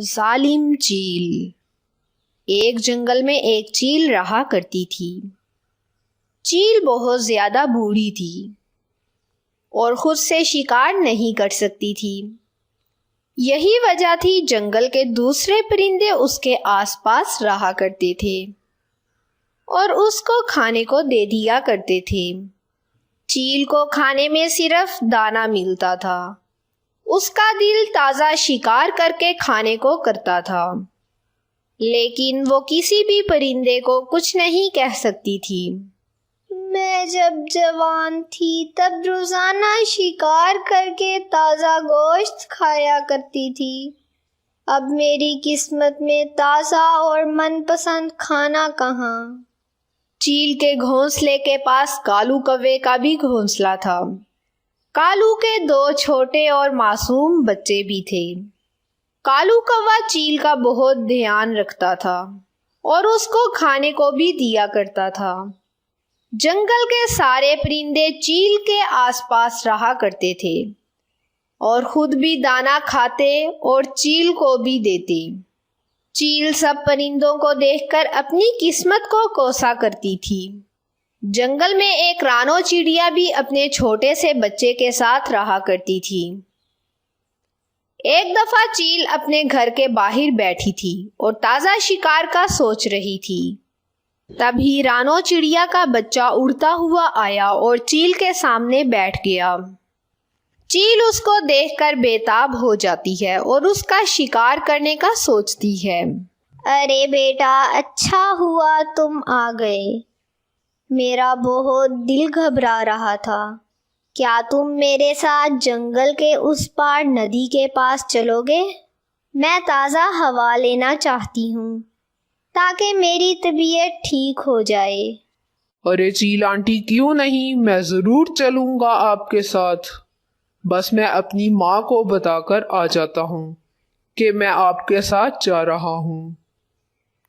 ظالم چیل۔ ایک جنگل میں ایک چیل رہا کرتی تھی۔ چیل بہت زیادہ بوڑھی تھی اور خود سے شکار نہیں کر سکتی تھی۔ یہی وجہ تھی جنگل کے دوسرے پرندے اس کے آس پاس رہا کرتے تھے اور اس کو کھانے کو دے دیا کرتے تھے۔ چیل کو کھانے میں صرف دانہ ملتا تھا۔ اس کا دل تازہ شکار کر کے کھانے کو کرتا تھا، لیکن وہ کسی بھی پرندے کو کچھ نہیں کہہ سکتی تھی۔ میں جب جوان تھی تب روزانہ شکار کر کے تازہ گوشت کھایا کرتی تھی۔ اب میری قسمت میں تازہ اور من پسند کھانا کہاں؟ چیل کے گھونسلے کے پاس کالو کوے کا بھی گھونسلہ تھا۔ کالو کے 2 چھوٹے اور معصوم بچے بھی تھے۔ کالو کوا چیل کا بہت دھیان رکھتا تھا اور اس کو کھانے کو بھی دیا کرتا تھا۔ جنگل کے سارے پرندے چیل کے آس پاس رہا کرتے تھے اور خود بھی دانہ کھاتے اور چیل کو بھی دیتے۔ چیل سب پرندوں کو دیکھ کر اپنی قسمت کو کوسا کرتی تھی۔ جنگل میں ایک رانو چڑیا بھی اپنے چھوٹے سے بچے کے ساتھ رہا کرتی تھی۔ ایک دفعہ چیل اپنے گھر کے باہر بیٹھی تھی اور تازہ شکار کا سوچ رہی تھی۔ تبھی رانو چڑیا کا بچہ اڑتا ہوا آیا اور چیل کے سامنے بیٹھ گیا۔ چیل اس کو دیکھ کر بے تاب ہو جاتی ہے اور اس کا شکار کرنے کا سوچتی ہے۔ ارے بیٹا، اچھا ہوا تم آ گئے۔ میرا بہت دل گھبرا رہا تھا۔ کیا تم میرے ساتھ جنگل کے اس پار ندی کے پاس چلو گے؟ میں تازہ ہوا لینا چاہتی ہوں تاکہ میری طبیعت ٹھیک ہو جائے۔ ارے چیل آنٹی، کیوں نہیں، میں ضرور چلوں گا آپ کے ساتھ۔ بس میں اپنی ماں کو بتا کر آ جاتا ہوں کہ میں آپ کے ساتھ جا رہا ہوں۔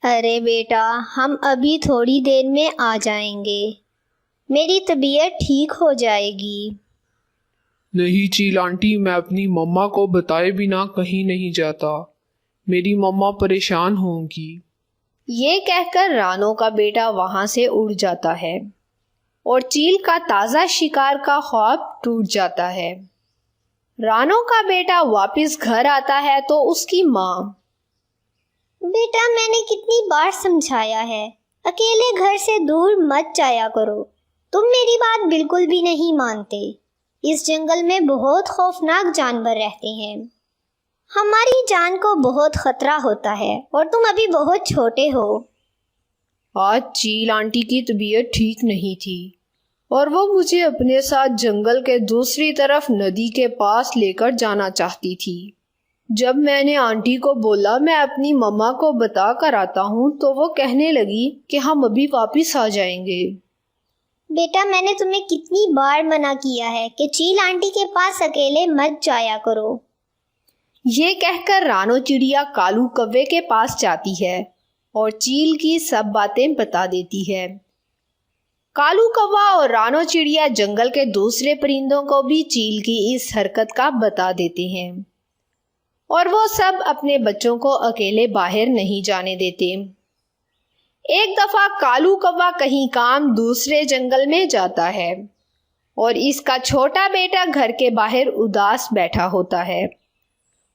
ارے بیٹا، ہم ابھی تھوڑی دیر میں آ جائیں گے، میری طبیعت ٹھیک ہو جائے گی۔ نہیں چیل آنٹی، میں اپنی مما کو بتائے بنا کہیں نہیں جاتا، میری مما پریشان ہوں گی۔ یہ کہہ کر رانو کا بیٹا وہاں سے اڑ جاتا ہے اور چیل کا تازہ شکار کا خواب ٹوٹ جاتا ہے۔ رانو کا بیٹا واپس گھر آتا ہے تو اس کی ماں، بیٹا، میں نے کتنی بار سمجھایا ہے، اکیلے گھر سے دور مت جایا کرو، تم میری بات بالکل بھی نہیں مانتے۔ اس جنگل میں بہت خوفناک جانور رہتے ہیں، ہماری جان کو بہت خطرہ ہوتا ہے اور تم ابھی بہت چھوٹے ہو۔ آج چیل آنٹی کی طبیعت ٹھیک نہیں تھی اور وہ مجھے اپنے ساتھ جنگل کے دوسری طرف ندی کے پاس لے کر جانا چاہتی تھی۔ جب میں نے آنٹی کو بولا میں اپنی مما کو بتا کر آتا ہوں تو وہ کہنے لگی کہ ہم ابھی واپس آ جائیں گے۔ بیٹا، میں نے تمہیں کتنی بار منع کیا ہے کہ چیل آنٹی کے پاس اکیلے مت جایا کرو۔ یہ کہہ کر رانو چڑیا کالو کوے کے پاس جاتی ہے اور چیل کی سب باتیں بتا دیتی ہے۔ کالو کوا اور رانو چڑیا جنگل کے دوسرے پرندوں کو بھی چیل کی اس حرکت کا بتا دیتے ہیں اور وہ سب اپنے بچوں کو اکیلے باہر نہیں جانے دیتے۔ ایک دفعہ کالو کوا کہیں کام دوسرے جنگل میں جاتا ہے اور اس کا چھوٹا بیٹا گھر کے باہر اداس بیٹھا ہوتا ہے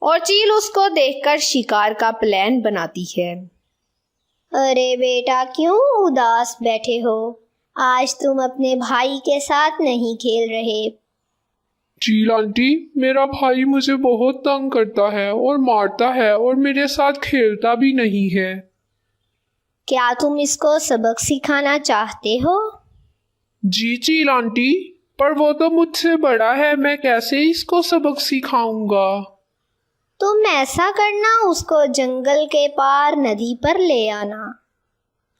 اور چیل اس کو دیکھ کر شکار کا پلان بناتی ہے۔ ارے بیٹا، کیوں اداس بیٹھے ہو؟ آج تم اپنے بھائی کے ساتھ نہیں کھیل رہے۔ چیل آنٹی، میرا بھائی مجھے بہت تنگ کرتا ہے اور مارتا ہے اور میرے ساتھ کھیلتا بھی نہیں ہے۔ کیا تم اس کو سبق سکھانا چاہتے ہو؟ جی چیل آنٹی، پر وہ تو مجھ سے بڑا ہے، میں کیسے اس کو سبق سکھاؤں گا؟ تم ایسا کرنا، اس کو جنگل کے پار ندی پر لے آنا،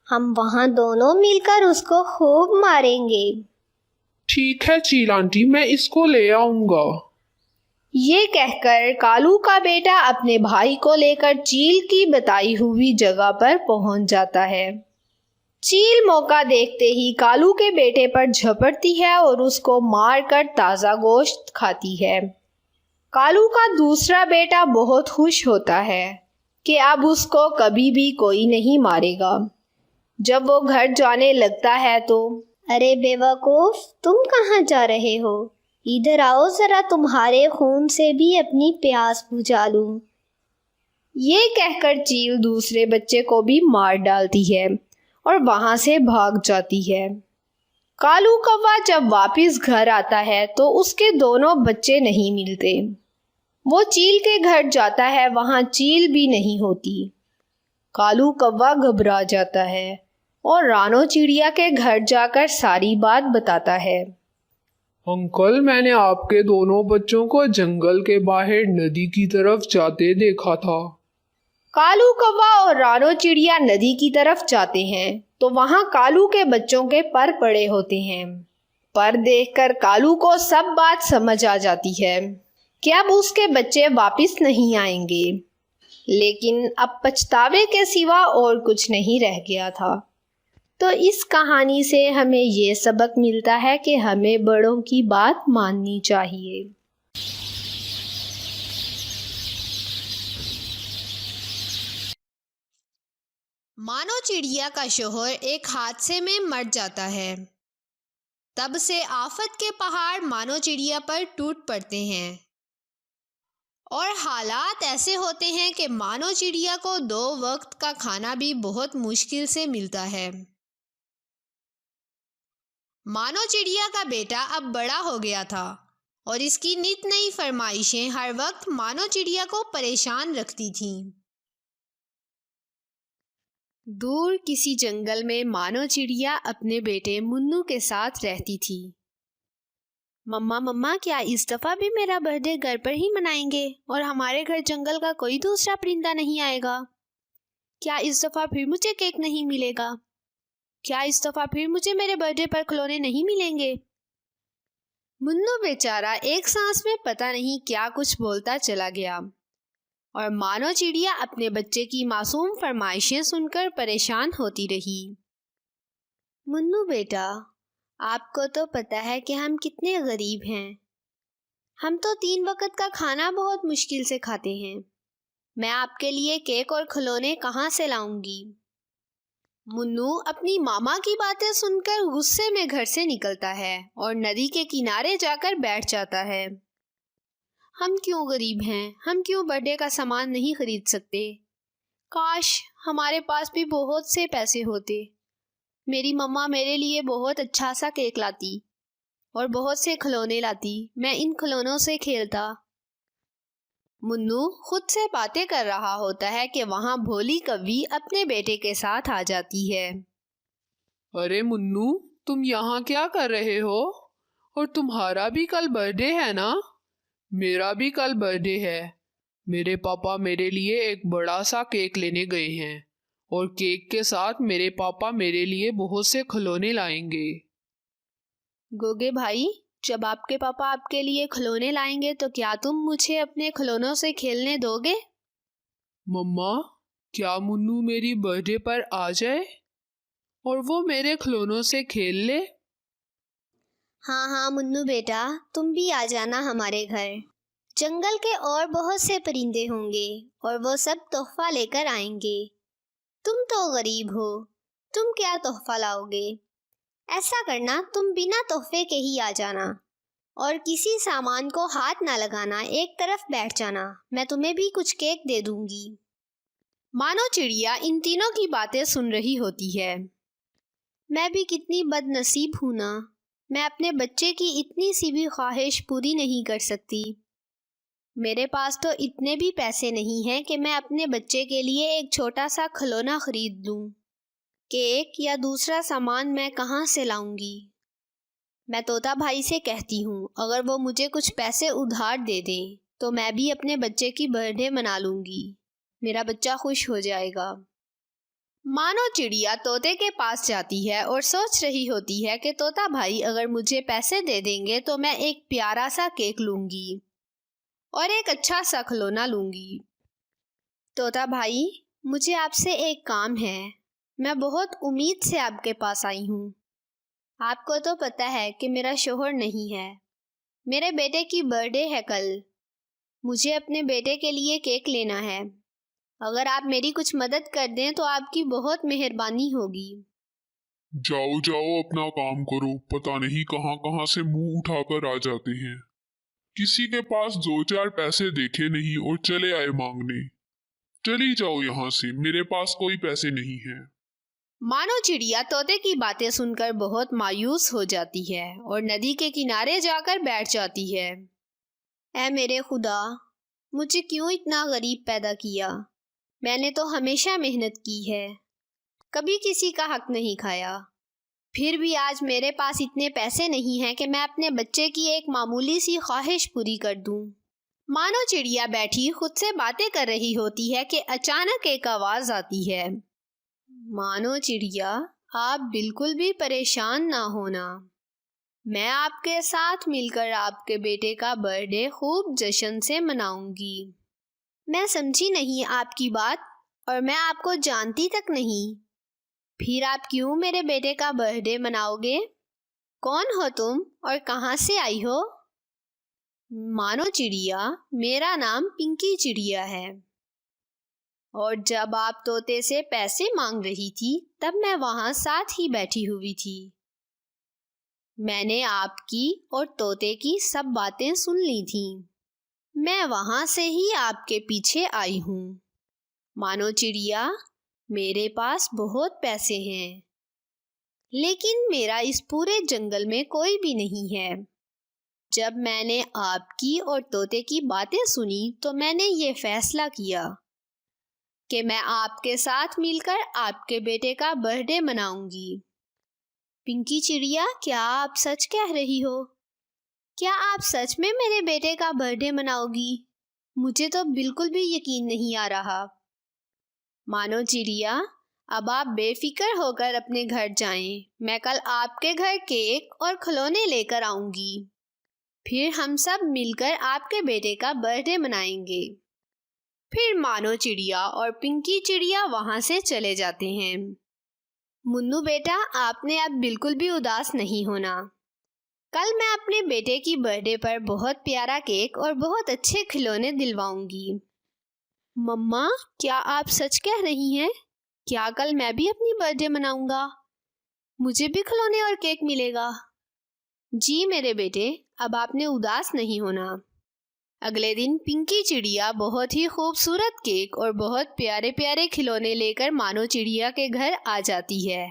ہم وہاں دونوں مل کر اس کو خوب ماریں گے۔ ٹھیک ہے چیل آنٹی، میں اس کو لے آؤں گا۔ یہ کہہ کر کالو کا بیٹا اپنے بھائی کو لے کر چیل کی بتائی ہوئی جگہ پر پہنچ جاتا ہے۔ چیل موقع دیکھتے ہی کالو کے بیٹے پر جھپٹتی ہے اور اس کو مار کر تازہ گوشت کھاتی ہے۔ کالو کا دوسرا بیٹا بہت خوش ہوتا ہے کہ اب اس کو کبھی بھی کوئی نہیں مارے گا۔ جب وہ گھر جانے لگتا ہے تو ارے بے وقوف، تم کہاں جا رہے ہو؟ ادھر آؤ ذرا، تمہارے خون سے بھی اپنی پیاس بجھا لوں۔ یہ کہہ کر چیل دوسرے بچے کو بھی مار ڈالتی ہے اور وہاں سے بھاگ جاتی ہے۔ کالو کوا جب واپس گھر آتا ہے تو اس کے دونوں بچے نہیں ملتے۔ وہ چیل کے گھر جاتا ہے، وہاں چیل بھی نہیں ہوتی۔ کالو کوا گھبرا جاتا ہے اور رانو چڑیا کے گھر جا کر ساری بات بتاتا ہے۔ انکل، میں نے آپ کے دونوں بچوں کو جنگل کے باہر ندی کی طرف جاتے دیکھا تھا۔ کالو کوا اور رانو چڑیا ندی کی طرف جاتے ہیں تو وہاں کالو کے بچوں کے پر پڑے ہوتے ہیں۔ پر دیکھ کر کالو کو سب بات سمجھ آ جاتی ہے کہ اب اس کے بچے واپس نہیں آئیں گے، لیکن اب پچھتاوے کے سوا اور کچھ نہیں رہ گیا تھا۔ تو اس کہانی سے ہمیں یہ سبق ملتا ہے کہ ہمیں بڑوں کی بات ماننی چاہیے۔ مانو چڑیا کا شوہر ایک حادثے میں مر جاتا ہے۔ تب سے آفت کے پہاڑ مانو چڑیا پر ٹوٹ پڑتے ہیں اور حالات ایسے ہوتے ہیں کہ مانو چڑیا کو 2 وقت کا کھانا بھی بہت مشکل سے ملتا ہے۔ مانو چڑیا کا بیٹا اب بڑا ہو گیا تھا اور اس کی نت نئی فرمائشیں ہر وقت مانو چڑیا کو پریشان رکھتی تھیں۔ دور کسی جنگل میں مانو چڑیا اپنے بیٹے منو کے ساتھ رہتی تھی۔ مما کیا اس دفعہ بھی میرا برتھ ڈے گھر پر ہی منائیں گے اور ہمارے گھر جنگل کا کوئی دوسرا پرندہ نہیں آئے گا؟ کیا اس دفعہ پھر مجھے کیک نہیں ملے گا؟ کیا اس دفعہ پھر مجھے میرے برتھ ڈے پر کھلونے نہیں ملیں گے؟ منو بیچارہ ایک سانس میں پتہ نہیں کیا کچھ بولتا چلا گیا اور مانو چڑیا اپنے بچے کی معصوم فرمائشیں سن کر پریشان ہوتی رہی۔ منو بیٹا، آپ کو تو پتہ ہے کہ ہم کتنے غریب ہیں۔ ہم تو 3 وقت کا کھانا بہت مشکل سے کھاتے ہیں۔ میں آپ کے لیے کیک اور کھلونے کہاں سے لاؤں گی؟ منو اپنی ماما کی باتیں سن کر غصے میں گھر سے نکلتا ہے اور ندی کے کنارے جا کر بیٹھ جاتا ہے۔ ہم کیوں غریب ہیں؟ ہم کیوں برتھ ڈے کا سامان نہیں خرید سکتے؟ کاش ہمارے پاس بھی بہت سے پیسے ہوتے۔ میری مما میرے لیے بہت اچھا سا کیک لاتی اور بہت سے کھلونے لاتی، میں ان کھلونوں سے کھیلتا۔ منو خود سے باتیں کر رہا ہوتا ہے کہ وہاں بھولی کوی اپنے بیٹے کے ساتھ آ جاتی ہے۔ ارے منو، تم یہاں کیا کر رہے ہو؟ اور تمہارا بھی کل برتھ ڈے ہے نا؟ میرا بھی کل برتھ ڈے ہے۔ میرے پاپا میرے لیے ایک بڑا سا کیک لینے گئے ہیں اور کیک کے ساتھ میرے پاپا میرے لیے بہت سے کھلونے لائیں گے۔ گوگے بھائی، جب آپ کے پاپا آپ کے لیے کھلونے لائیں گے تو کیا تم مجھے اپنے کھلونوں سے کھیلنے دو گے؟ مما، کیا منو میری برتھ ڈے پر آ جائے اور وہ میرے کھلونوں سے کھیل لے؟ ہاں منو بیٹا، تم بھی آ جانا ہمارے گھر۔ جنگل کے اور بہت سے پرندے ہوں گے اور وہ سب تحفہ لے کر آئیں گے۔ تم تو غریب ہو، تم کیا تحفہ لاؤ گے؟ ایسا کرنا، تم بنا تحفے کے ہی آ جانا اور کسی سامان کو ہاتھ نہ لگانا، ایک طرف بیٹھ جانا، میں تمہیں بھی کچھ کیک دے دوں گی۔ مانو چڑیا ان تینوں کی باتیں سن رہی ہوتی ہے۔ میں بھی کتنی بد نصیب ہوں نا، میں اپنے بچے کی اتنی سی بھی خواہش پوری نہیں کر سکتی۔ میرے پاس تو اتنے بھی پیسے نہیں ہیں کہ میں اپنے بچے کے لیے ایک چھوٹا سا کھلونا خرید لوں۔ کیک یا دوسرا سامان میں کہاں سے لاؤں گی؟ میں طوطا بھائی سے کہتی ہوں، اگر وہ مجھے کچھ پیسے ادھار دے دیں تو میں بھی اپنے بچے کی برتھ ڈے منا لوں گی، میرا بچہ خوش ہو جائے گا۔ مانو چڑیا طوطے کے پاس جاتی ہے اور سوچ رہی ہوتی ہے کہ طوطا بھائی اگر مجھے پیسے دے دیں گے تو میں ایک پیارا سا کیک لوں گی اور ایک اچھا سا کھلونا لوں گی۔ طوطا بھائی، مجھے آپ سے ایک کام ہے، میں بہت امید سے آپ کے پاس آئی ہوں۔ آپ کو تو پتہ ہے کہ میرا شوہر نہیں ہے، میرے بیٹے کی برتھ ڈے ہے کل، مجھے اپنے بیٹے کے لیے کیک لینا ہے۔ اگر آپ میری کچھ مدد کر دیں تو آپ کی بہت مہربانی ہوگی۔ جاؤ جاؤ اپنا کام کرو، پتہ نہیں کہاں کہاں سے منہ اٹھا کر آ جاتے ہیں۔ کسی کے پاس 2-4 پیسے دیکھے نہیں اور چلے آئے مانگنے۔ چلی جاؤ یہاں سے، میرے پاس کوئی پیسے نہیں ہیں۔ مانو چڑیا طوطے کی باتیں سن کر بہت مایوس ہو جاتی ہے اور ندی کے کنارے جا کر بیٹھ جاتی ہے۔ اے میرے خدا، مجھے کیوں اتنا غریب پیدا کیا؟ میں نے تو ہمیشہ محنت کی ہے، کبھی کسی کا حق نہیں کھایا، پھر بھی آج میرے پاس اتنے پیسے نہیں ہیں کہ میں اپنے بچے کی ایک معمولی سی خواہش پوری کر دوں۔ مانو چڑیا بیٹھی خود سے باتیں کر رہی ہوتی ہے کہ اچانک ایک آواز آتی ہے۔ مانو چڑیا، آپ بالکل بھی پریشان نہ ہونا، میں آپ کے ساتھ مل کر آپ کے بیٹے کا برتھ ڈے خوب جشن سے مناؤں گی۔ میں سمجھی نہیں آپ کی بات، اور میں آپ کو جانتی تک نہیں۔ پھر آپ کیوں میرے بیٹے کا برتھ ڈے مناؤ گے؟ کون ہو تم اور کہاں سے آئی ہو؟ مانو چڑیا، میرا نام پنکی چڑیا ہے، اور جب آپ طوطے سے پیسے مانگ رہی تھی تب میں وہاں ساتھ ہی بیٹھی ہوئی تھی۔ میں نے آپ کی اور طوطے کی سب باتیں سن لی تھیں، میں وہاں سے ہی آپ کے پیچھے آئی ہوں۔ مانو چڑیا، میرے پاس بہت پیسے ہیں، لیکن میرا اس پورے جنگل میں کوئی بھی نہیں ہے۔ جب میں نے آپ کی اور طوطے کی باتیں سنی تو میں نے یہ فیصلہ کیا کہ میں آپ کے ساتھ مل کر آپ کے بیٹے کا برتھ ڈے مناؤں گی۔ پنکی چڑیا، کیا آپ سچ کہہ رہی ہو؟ کیا آپ سچ میں میرے بیٹے کا برتھ ڈے مناؤ گی؟ مجھے تو بالکل بھی یقین نہیں آ رہا۔ مانو چڑیا، اب آپ بے فکر ہو کر اپنے گھر جائیں، میں کل آپ کے گھر کیک اور کھلونے لے کر آؤں گی، پھر ہم سب مل کر آپ کے بیٹے کا برتھ ڈے منائیں گے۔ پھر مانو چڑیا اور پنکی چڑیا وہاں سے چلے جاتے ہیں۔ منو بیٹا، آپ نے اب بالکل بھی اداس نہیں ہونا، کل میں اپنے بیٹے کی برتھ ڈے پر بہت پیارا کیک اور بہت اچھے کھلونے دلواؤں گی۔ مما، کیا آپ سچ کہہ رہی ہیں؟ کیا کل میں بھی اپنی برتھ ڈے مناؤں گا؟ مجھے بھی کھلونے اور کیک ملے گا؟ جی میرے بیٹے، اب آپ نے اداس نہیں ہونا۔ اگلے دن پنکی چڑیا بہت ہی خوبصورت کیک اور بہت پیارے پیارے کھلونے لے کر مانو چڑیا کے گھر آ جاتی ہے۔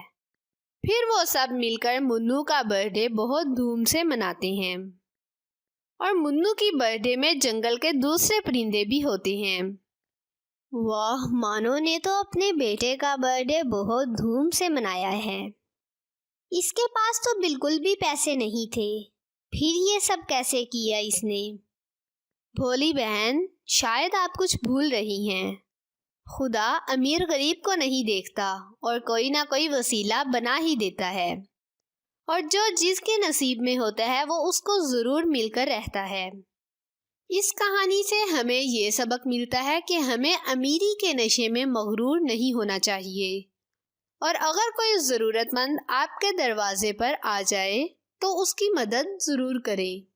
پھر وہ سب مل کر منو کا برتھ ڈے بہت دھوم سے مناتے ہیں، اور منو کی برتھ ڈے میں جنگل کے دوسرے پرندے بھی ہوتے ہیں۔ واہ، مانو نے تو اپنے بیٹے کا برتھ ڈے بہت دھوم سے منایا ہے۔ اس کے پاس تو بالکل بھی پیسے نہیں تھے، پھر یہ سب کیسے کیا اس نے؟ بھولی بہن، شاید آپ کچھ بھول رہی ہیں، خدا امیر غریب کو نہیں دیکھتا اور کوئی نہ کوئی وسیلہ بنا ہی دیتا ہے، اور جو جس کے نصیب میں ہوتا ہے وہ اس کو ضرور مل کر رہتا ہے۔ اس کہانی سے ہمیں یہ سبق ملتا ہے کہ ہمیں امیری کے نشے میں مغرور نہیں ہونا چاہیے، اور اگر کوئی ضرورت مند آپ کے دروازے پر آ جائے تو اس کی مدد ضرور کریں۔